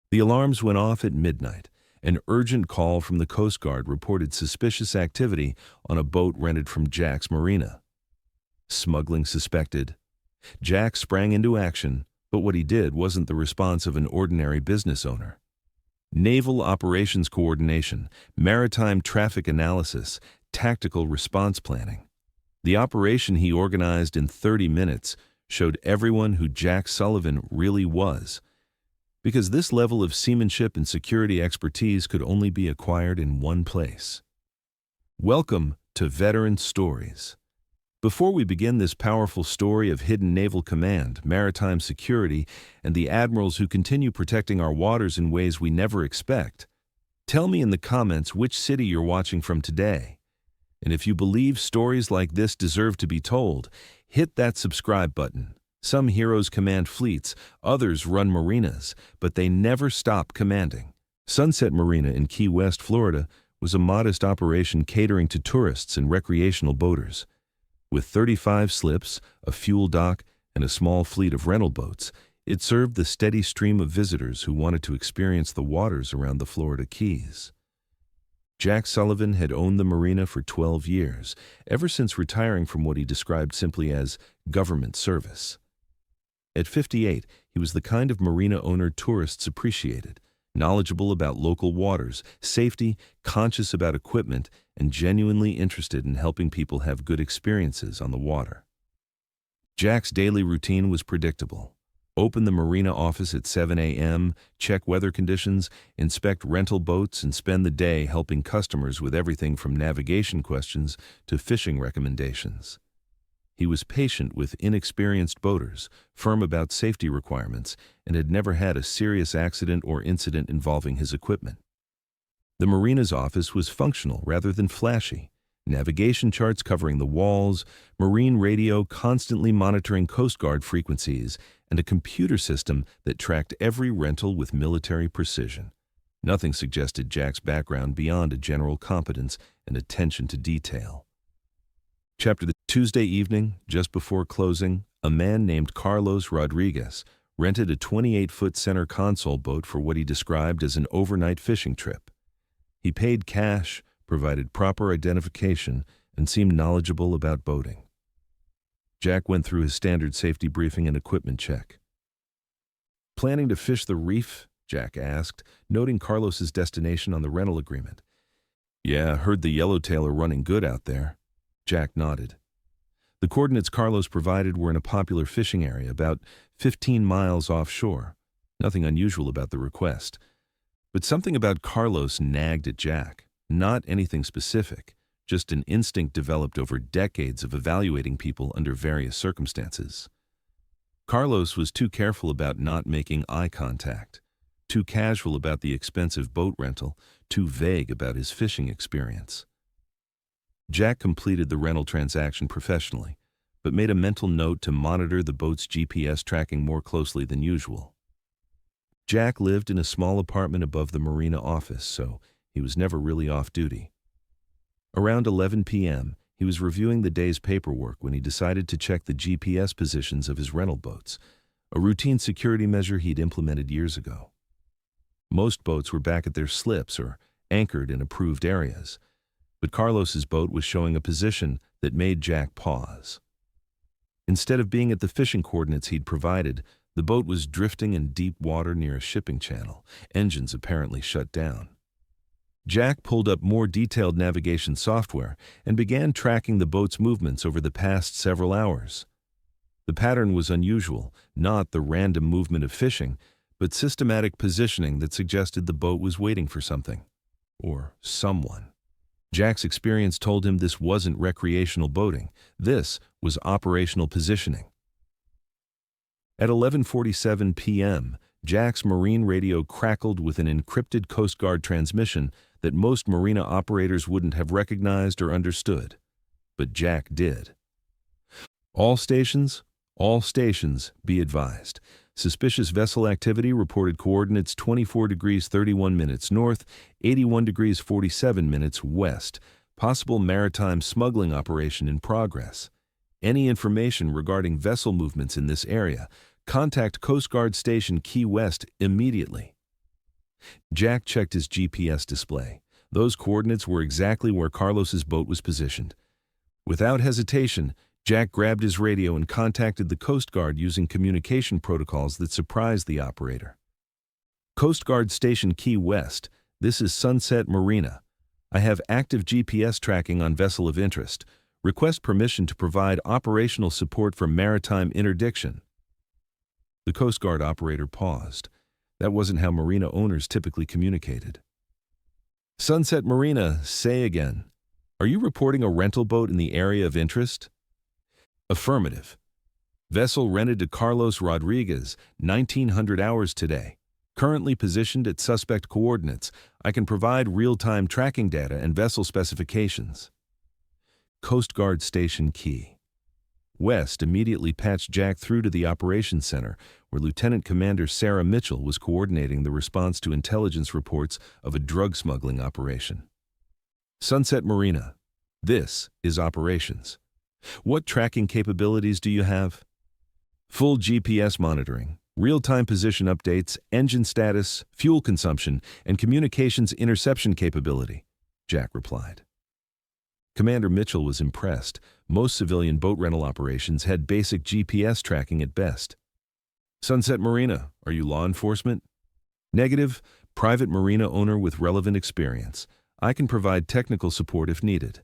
The alarms went off at midnight. An urgent call from the Coast Guard reported suspicious activity on a boat rented from Jack's marina. Smuggling suspected. Jack sprang into action, but what he did wasn't the response of an ordinary business owner. Naval operations coordination, maritime traffic analysis, tactical response planning. The operation he organized in 30 minutes showed everyone who Jack Sullivan really was, because this level of seamanship and security expertise could only be acquired in one place. Welcome to Veteran Stories. Before we begin this powerful story of hidden naval command, maritime security, and the admirals who continue protecting our waters in ways we never expect, tell me in the comments which city you're watching from today. And if you believe stories like this deserve to be told, hit that subscribe button. Some heroes command fleets, others run marinas, but they never stop commanding. Sunset Marina in Key West, Florida, was a modest operation catering to tourists and recreational boaters. With 35 slips, a fuel dock, and a small fleet of rental boats, it served the steady stream of visitors who wanted to experience the waters around the Florida Keys. Jack Sullivan had owned the marina for 12 years, ever since retiring from what he described simply as government service. At 58, he was the kind of marina owner tourists appreciated, knowledgeable about local waters, safety, conscious about equipment, and genuinely interested in helping people have good experiences on the water. Jack's daily routine was predictable. Open the marina office at 7 a.m., check weather conditions, inspect rental boats, and spend the day helping customers with everything from navigation questions to fishing recommendations. He was patient with inexperienced boaters, firm about safety requirements, and had never had a serious accident or incident involving his equipment. The marina's office was functional rather than flashy. Navigation charts covering the walls, marine radio constantly monitoring Coast Guard frequencies, and a computer system that tracked every rental with military precision. Nothing suggested Jack's background beyond a general competence and attention to detail. Chapter: The Tuesday evening, just before closing, a man named Carlos Rodriguez rented a 28-foot center console boat for what he described as an overnight fishing trip. He paid cash, provided proper identification, and seemed knowledgeable about boating. Jack went through his standard safety briefing and equipment check. "Planning to fish the reef?" Jack asked, noting Carlos's destination on the rental agreement. "Yeah, heard the yellowtail are running good out there." Jack nodded. The coordinates Carlos provided were in a popular fishing area about 15 miles offshore. Nothing unusual about the request. But something about Carlos nagged at Jack. Not anything specific, just an instinct developed over decades of evaluating people under various circumstances. Carlos was too careful about not making eye contact, too casual about the expensive boat rental, too vague about his fishing experience. Jack completed the rental transaction professionally, but made a mental note to monitor the boat's GPS tracking more closely than usual. Jack lived in a small apartment above the marina office, so he was never really off duty. Around 11 p.m., he was reviewing the day's paperwork when he decided to check the GPS positions of his rental boats, a routine security measure he'd implemented years ago. Most boats were back at their slips or anchored in approved areas, but Carlos's boat was showing a position that made Jack pause. Instead of being at the fishing coordinates he'd provided, the boat was drifting in deep water near a shipping channel, engines apparently shut down. Jack pulled up more detailed navigation software and began tracking the boat's movements over the past several hours. The pattern was unusual, not the random movement of fishing, but systematic positioning that suggested the boat was waiting for something, or someone. Jack's experience told him this wasn't recreational boating. This was operational positioning. At 11:47 p.m., Jack's marine radio crackled with an encrypted Coast Guard transmission that most marina operators wouldn't have recognized or understood. But Jack did. All stations, be advised. Suspicious vessel activity reported coordinates 24 degrees 31 minutes north, 81 degrees 47 minutes west. Possible maritime smuggling operation in progress. Any information regarding vessel movements in this area, contact Coast Guard Station Key West immediately. Jack checked his GPS display. Those coordinates were exactly where Carlos's boat was positioned. Without hesitation, Jack grabbed his radio and contacted the Coast Guard using communication protocols that surprised the operator. Coast Guard Station Key West, this is Sunset Marina. I have active GPS tracking on vessel of interest. Request permission to provide operational support for maritime interdiction. The Coast Guard operator paused. That wasn't how marina owners typically communicated. Sunset Marina, say again. Are you reporting a rental boat in the area of interest? Affirmative. Vessel rented to Carlos Rodriguez, 1900 hours today. Currently positioned at suspect coordinates. I can provide real-time tracking data and vessel specifications. Coast Guard Station Key West immediately patched Jack through to the operations center, where Lieutenant Commander Sarah Mitchell was coordinating the response to intelligence reports of a drug smuggling operation. Sunset Marina, this is operations. What tracking capabilities do you have? Full GPS monitoring, real-time position updates, engine status, fuel consumption, and communications interception capability, Jack replied. Commander Mitchell was impressed. Most civilian boat rental operations had basic GPS tracking at best. Sunset Marina, are you law enforcement? Negative, private marina owner with relevant experience. I can provide technical support if needed.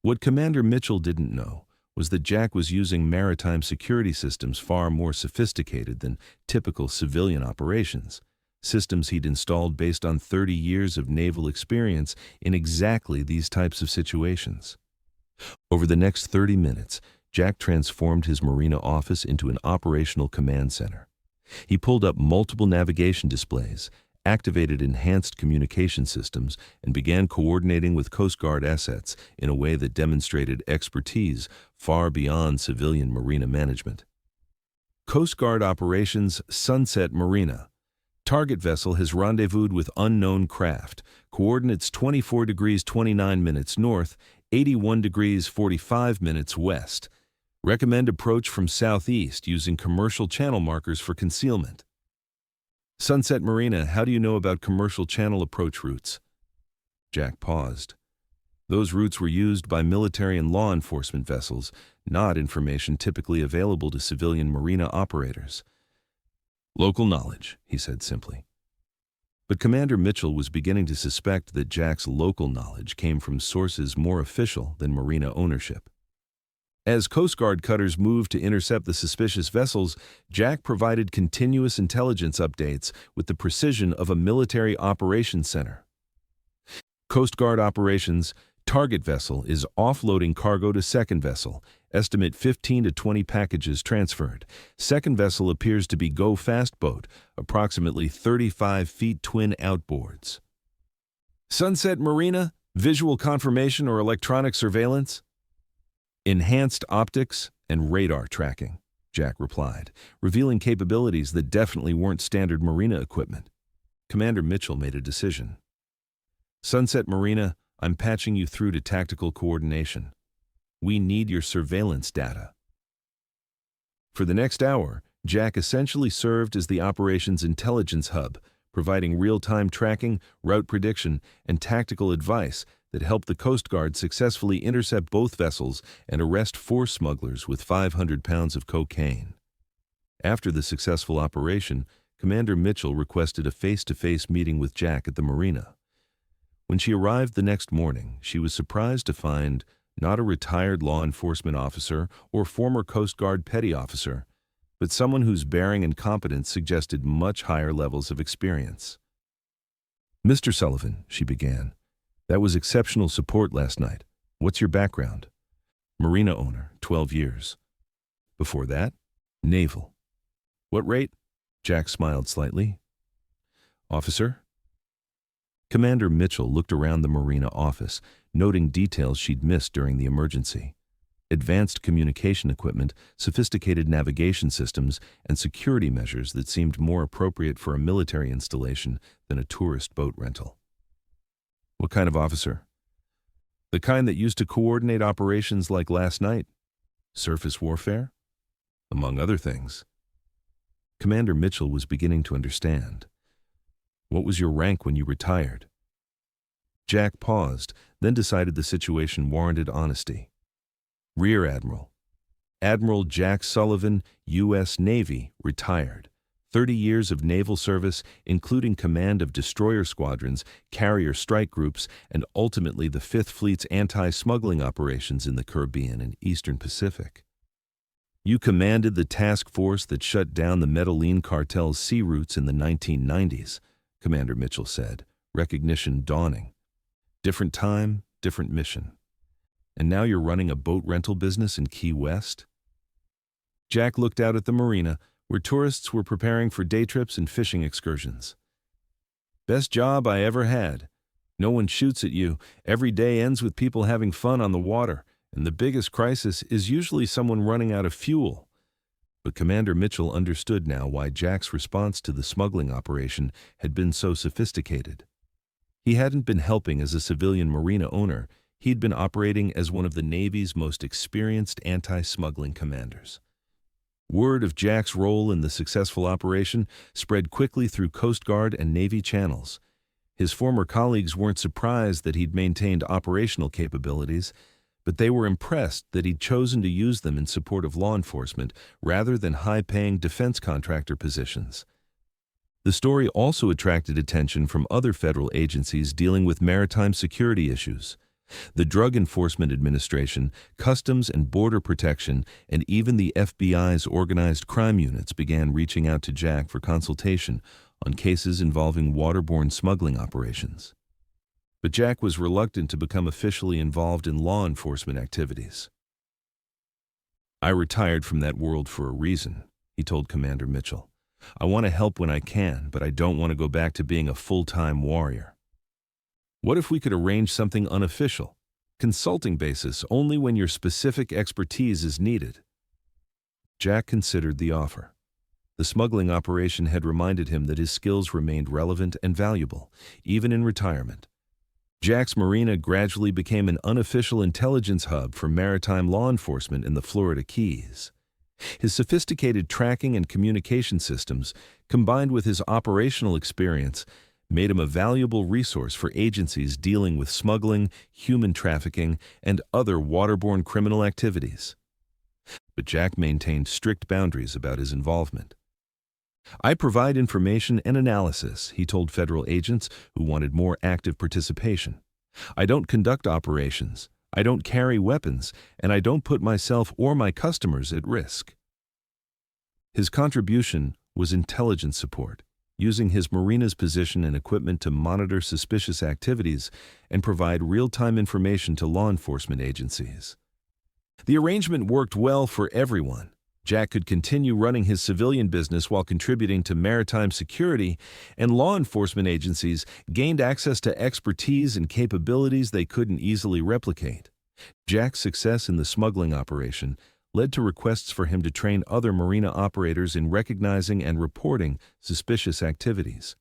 What Commander Mitchell didn't know was that Jack was using maritime security systems far more sophisticated than typical civilian operations. Systems he'd installed based on 30 years of naval experience in exactly these types of situations. Over the next 30 minutes, Jack transformed his marina office into an operational command center. He pulled up multiple navigation displays, activated enhanced communication systems, and began coordinating with Coast Guard assets in a way that demonstrated expertise far beyond civilian marina management. Coast Guard Operations Sunset Marina. Target vessel has rendezvoused with unknown craft. Coordinates 24 degrees 29 minutes north, 81 degrees 45 minutes west. Recommend approach from southeast using commercial channel markers for concealment. Sunset Marina, how do you know about commercial channel approach routes? Jack paused. Those routes were used by military and law enforcement vessels, not information typically available to civilian marina operators. Local knowledge, he said simply. But Commander Mitchell was beginning to suspect that Jack's local knowledge came from sources more official than marina ownership. As Coast Guard cutters moved to intercept the suspicious vessels, Jack provided continuous intelligence updates with the precision of a military operations center. Coast Guard operations, target vessel is offloading cargo to second vessel. Estimate 15 to 20 packages transferred. Second vessel appears to be Go Fast boat, approximately 35 feet twin outboards. Sunset Marina, visual confirmation or electronic surveillance? Enhanced optics and radar tracking, Jack replied, revealing capabilities that definitely weren't standard marina equipment. Commander Mitchell made a decision. Sunset Marina, I'm patching you through to tactical coordination. We need your surveillance data. For the next hour, Jack essentially served as the operations intelligence hub, providing real-time tracking, route prediction, and tactical advice that helped the Coast Guard successfully intercept both vessels and arrest 4 smugglers with 500 pounds of cocaine. After the successful operation, Commander Mitchell requested a face-to-face meeting with Jack at the marina. When she arrived the next morning, she was surprised to find not a retired law enforcement officer or former Coast Guard petty officer, but someone whose bearing and competence suggested much higher levels of experience. Mr. Sullivan, she began, that was exceptional support last night. What's your background? Marina owner, 12 years. Before that, naval. What rate? Jack smiled slightly. Officer? Commander Mitchell looked around the marina office, noting details she'd missed during the emergency. Advanced communication equipment, sophisticated navigation systems, and security measures that seemed more appropriate for a military installation than a tourist boat rental. What kind of officer? The kind that used to coordinate operations like last night. Surface warfare? Among other things. Commander Mitchell was beginning to understand. What was your rank when you retired? Jack paused, then decided the situation warranted honesty. Rear Admiral. Admiral Jack Sullivan, U.S. Navy, retired. 30 years of naval service, including command of destroyer squadrons, carrier strike groups, and ultimately the Fifth Fleet's anti-smuggling operations in the Caribbean and Eastern Pacific. You commanded the task force that shut down the Medellin cartel's sea routes in the 1990s, Commander Mitchell said, recognition dawning. Different time, different mission. And now you're running a boat rental business in Key West? Jack looked out at the marina, where tourists were preparing for day trips and fishing excursions. Best job I ever had. No one shoots at you. Every day ends with people having fun on the water, and the biggest crisis is usually someone running out of fuel. But Commander Mitchell understood now why Jack's response to the smuggling operation had been so sophisticated. He hadn't been helping as a civilian marina owner. He'd been operating as one of the Navy's most experienced anti-smuggling commanders. Word of Jack's role in the successful operation spread quickly through Coast Guard and Navy channels. His former colleagues weren't surprised that he'd maintained operational capabilities, but they were impressed that he'd chosen to use them in support of law enforcement rather than high-paying defense contractor positions. The story also attracted attention from other federal agencies dealing with maritime security issues. The Drug Enforcement Administration, Customs and Border Protection, and even the FBI's organized crime units began reaching out to Jack for consultation on cases involving waterborne smuggling operations. But Jack was reluctant to become officially involved in law enforcement activities. I retired from that world for a reason, he told Commander Mitchell. I want to help when I can, but I don't want to go back to being a full-time warrior. What if we could arrange something unofficial, consulting basis only when your specific expertise is needed? Jack considered the offer. The smuggling operation had reminded him that his skills remained relevant and valuable, even in retirement. Jack's Marina gradually became an unofficial intelligence hub for maritime law enforcement in the Florida Keys. His sophisticated tracking and communication systems, combined with his operational experience, made him a valuable resource for agencies dealing with smuggling, human trafficking, and other waterborne criminal activities. But Jack maintained strict boundaries about his involvement. I provide information and analysis, he told federal agents who wanted more active participation. I don't conduct operations, I don't carry weapons, and I don't put myself or my customers at risk. His contribution was intelligence support, using his marina's position and equipment to monitor suspicious activities and provide real-time information to law enforcement agencies. The arrangement worked well for everyone. Jack could continue running his civilian business while contributing to maritime security, and law enforcement agencies gained access to expertise and capabilities they couldn't easily replicate. Jack's success in the smuggling operation led to requests for him to train other marina operators in recognizing and reporting suspicious activities.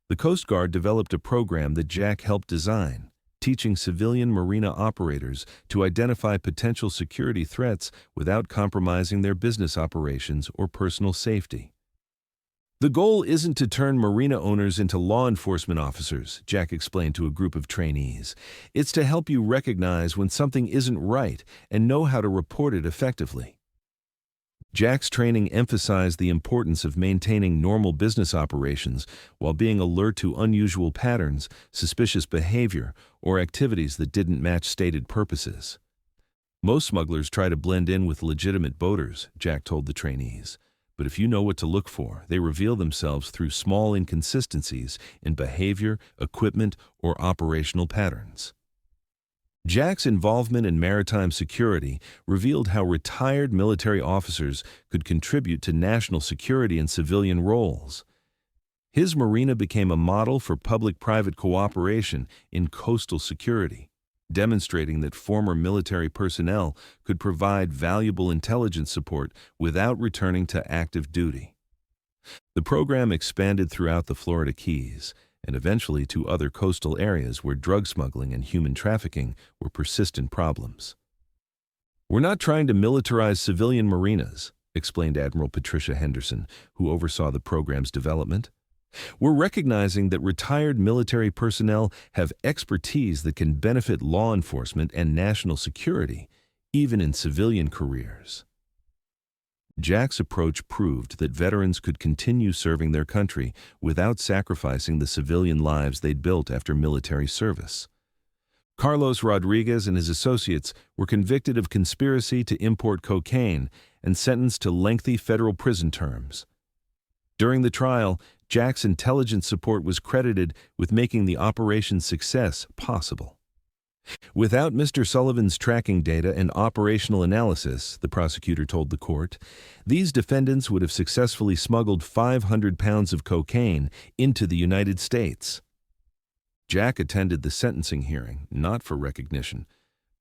The Coast Guard developed a program that Jack helped design, teaching civilian marina operators to identify potential security threats without compromising their business operations or personal safety. The goal isn't to turn marina owners into law enforcement officers, Jack explained to a group of trainees. It's to help you recognize when something isn't right and know how to report it effectively. Jack's training emphasized the importance of maintaining normal business operations while being alert to unusual patterns, suspicious behavior, or activities that didn't match stated purposes. Most smugglers try to blend in with legitimate boaters, Jack told the trainees. But if you know what to look for, they reveal themselves through small inconsistencies in behavior, equipment, or operational patterns. Jack's involvement in maritime security revealed how retired military officers could contribute to national security in civilian roles. His marina became a model for public-private cooperation in coastal security, demonstrating that former military personnel could provide valuable intelligence support without returning to active duty. The program expanded throughout the Florida Keys, and eventually to other coastal areas where drug smuggling and human trafficking were persistent problems. We're not trying to militarize civilian marinas, explained Admiral Patricia Henderson, who oversaw the program's development. We're recognizing that retired military personnel have expertise that can benefit law enforcement and national security, even in civilian careers. Jack's approach proved that veterans could continue serving their country without sacrificing the civilian lives they'd built after military service. Carlos Rodriguez and his associates were convicted of conspiracy to import cocaine and sentenced to lengthy federal prison terms. During the trial, Jack's intelligence support was credited with making the operation's success possible. Without Mr. Sullivan's tracking data and operational analysis, the prosecutor told the court, these defendants would have successfully smuggled 500 pounds of cocaine into the United States. Jack attended the sentencing hearing, not for recognition,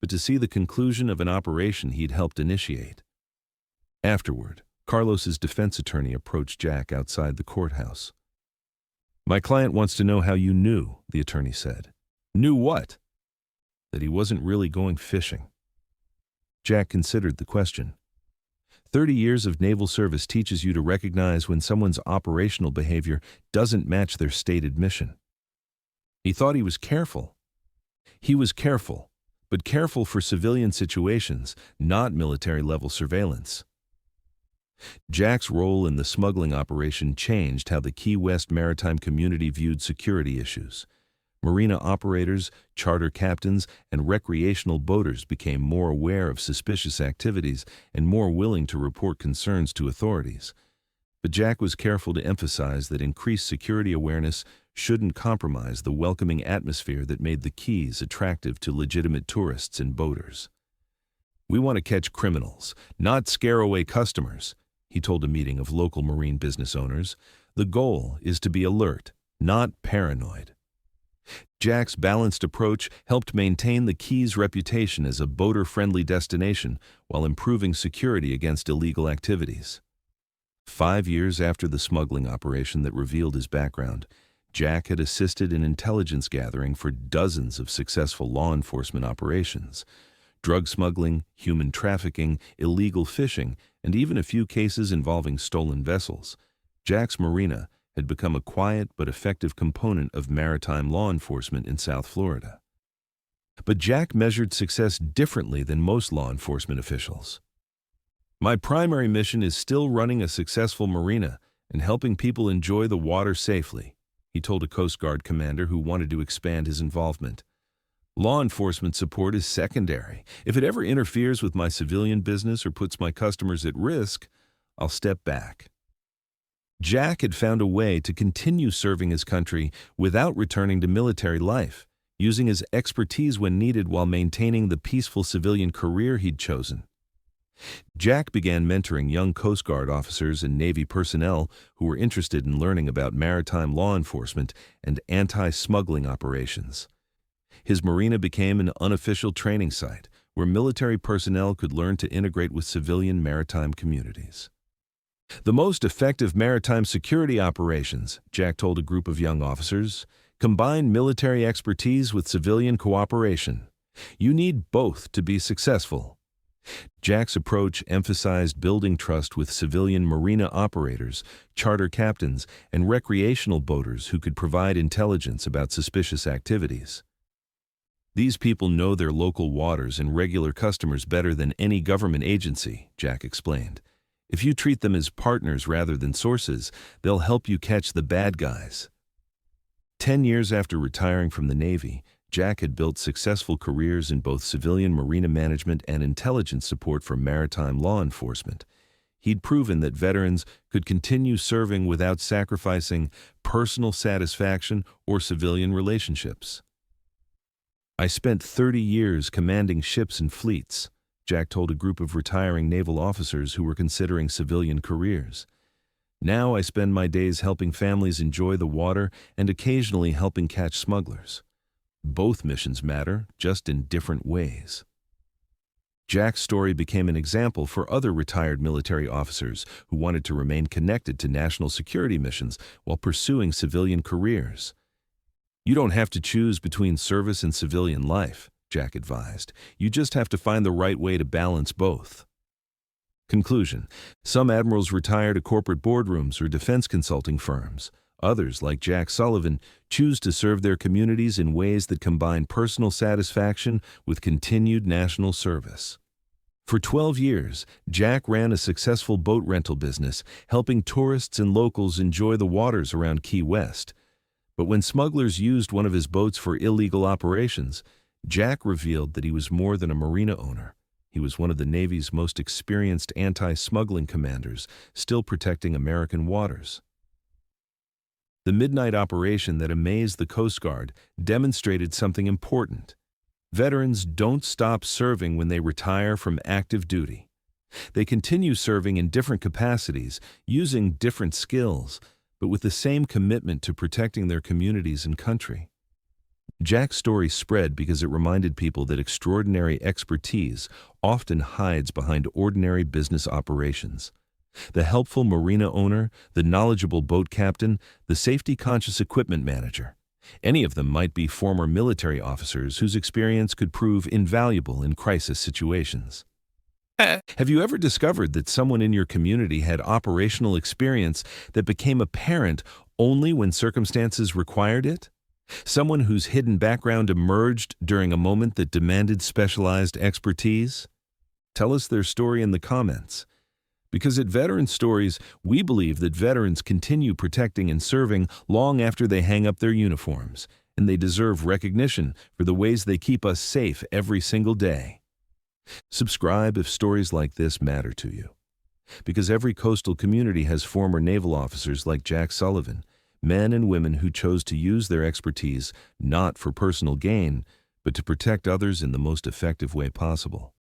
but to see the conclusion of an operation he'd helped initiate. Afterward, Carlos's defense attorney approached Jack outside the courthouse. "My client wants to know how you knew," the attorney said. "Knew what?" "That he wasn't really going fishing." Jack considered the question. 30 years of naval service teaches you to recognize when someone's operational behavior doesn't match their stated mission. He thought he was careful. He was careful, but careful for civilian situations, not military-level surveillance. Jack's role in the smuggling operation changed how the Key West maritime community viewed security issues. Marina operators, charter captains, and recreational boaters became more aware of suspicious activities and more willing to report concerns to authorities. But Jack was careful to emphasize that increased security awareness shouldn't compromise the welcoming atmosphere that made the Keys attractive to legitimate tourists and boaters. "We want to catch criminals, not scare away customers," he told a meeting of local marine business owners. "The goal is to be alert, not paranoid." Jack's balanced approach helped maintain the Keys' reputation as a boater-friendly destination while improving security against illegal activities. 5 years after the smuggling operation that revealed his background, Jack had assisted in intelligence gathering for dozens of successful law enforcement operations. Drug smuggling, human trafficking, illegal fishing, and even a few cases involving stolen vessels. Jack's Marina had become a quiet but effective component of maritime law enforcement in South Florida. But Jack measured success differently than most law enforcement officials. "My primary mission is still running a successful marina and helping people enjoy the water safely," he told a Coast Guard commander who wanted to expand his involvement. "Law enforcement support is secondary. If it ever interferes with my civilian business or puts my customers at risk, I'll step back." Jack had found a way to continue serving his country without returning to military life, using his expertise when needed while maintaining the peaceful civilian career he'd chosen. Jack began mentoring young Coast Guard officers and Navy personnel who were interested in learning about maritime law enforcement and anti-smuggling operations. His marina became an unofficial training site where military personnel could learn to integrate with civilian maritime communities. "The most effective maritime security operations," Jack told a group of young officers, "combine military expertise with civilian cooperation. You need both to be successful." Jack's approach emphasized building trust with civilian marina operators, charter captains, and recreational boaters who could provide intelligence about suspicious activities. "These people know their local waters and regular customers better than any government agency," Jack explained. "If you treat them as partners rather than sources, they'll help you catch the bad guys." 10 years after retiring from the Navy, Jack had built successful careers in both civilian marina management and intelligence support for maritime law enforcement. He'd proven that veterans could continue serving without sacrificing personal satisfaction or civilian relationships. "I spent 30 years commanding ships and fleets," Jack told a group of retiring naval officers who were considering civilian careers. "Now I spend my days helping families enjoy the water and occasionally helping catch smugglers. Both missions matter, just in different ways." Jack's story became an example for other retired military officers who wanted to remain connected to national security missions while pursuing civilian careers. "You don't have to choose between service and civilian life," Jack advised. "You just have to find the right way to balance both." Conclusion: some admirals retire to corporate boardrooms or defense consulting firms. Others, like Jack Sullivan, choose to serve their communities in ways that combine personal satisfaction with continued national service. For 12 years, Jack ran a successful boat rental business, helping tourists and locals enjoy the waters around Key West. But when smugglers used one of his boats for illegal operations, Jack revealed that he was more than a marina owner. He was one of the Navy's most experienced anti-smuggling commanders, still protecting American waters. The midnight operation that amazed the Coast Guard demonstrated something important. Veterans don't stop serving when they retire from active duty. They continue serving in different capacities, using different skills, but with the same commitment to protecting their communities and country. Jack's story spread because it reminded people that extraordinary expertise often hides behind ordinary business operations. The helpful marina owner, the knowledgeable boat captain, the safety-conscious equipment manager. Any of them might be former military officers whose experience could prove invaluable in crisis situations. Have you ever discovered that someone in your community had operational experience that became apparent only when circumstances required it? Someone whose hidden background emerged during a moment that demanded specialized expertise? Tell us their story in the comments. Because at Veteran Stories, we believe that veterans continue protecting and serving long after they hang up their uniforms, and they deserve recognition for the ways they keep us safe every single day. Subscribe if stories like this matter to you. Because every coastal community has former naval officers like Jack Sullivan, men and women who chose to use their expertise not for personal gain, but to protect others in the most effective way possible.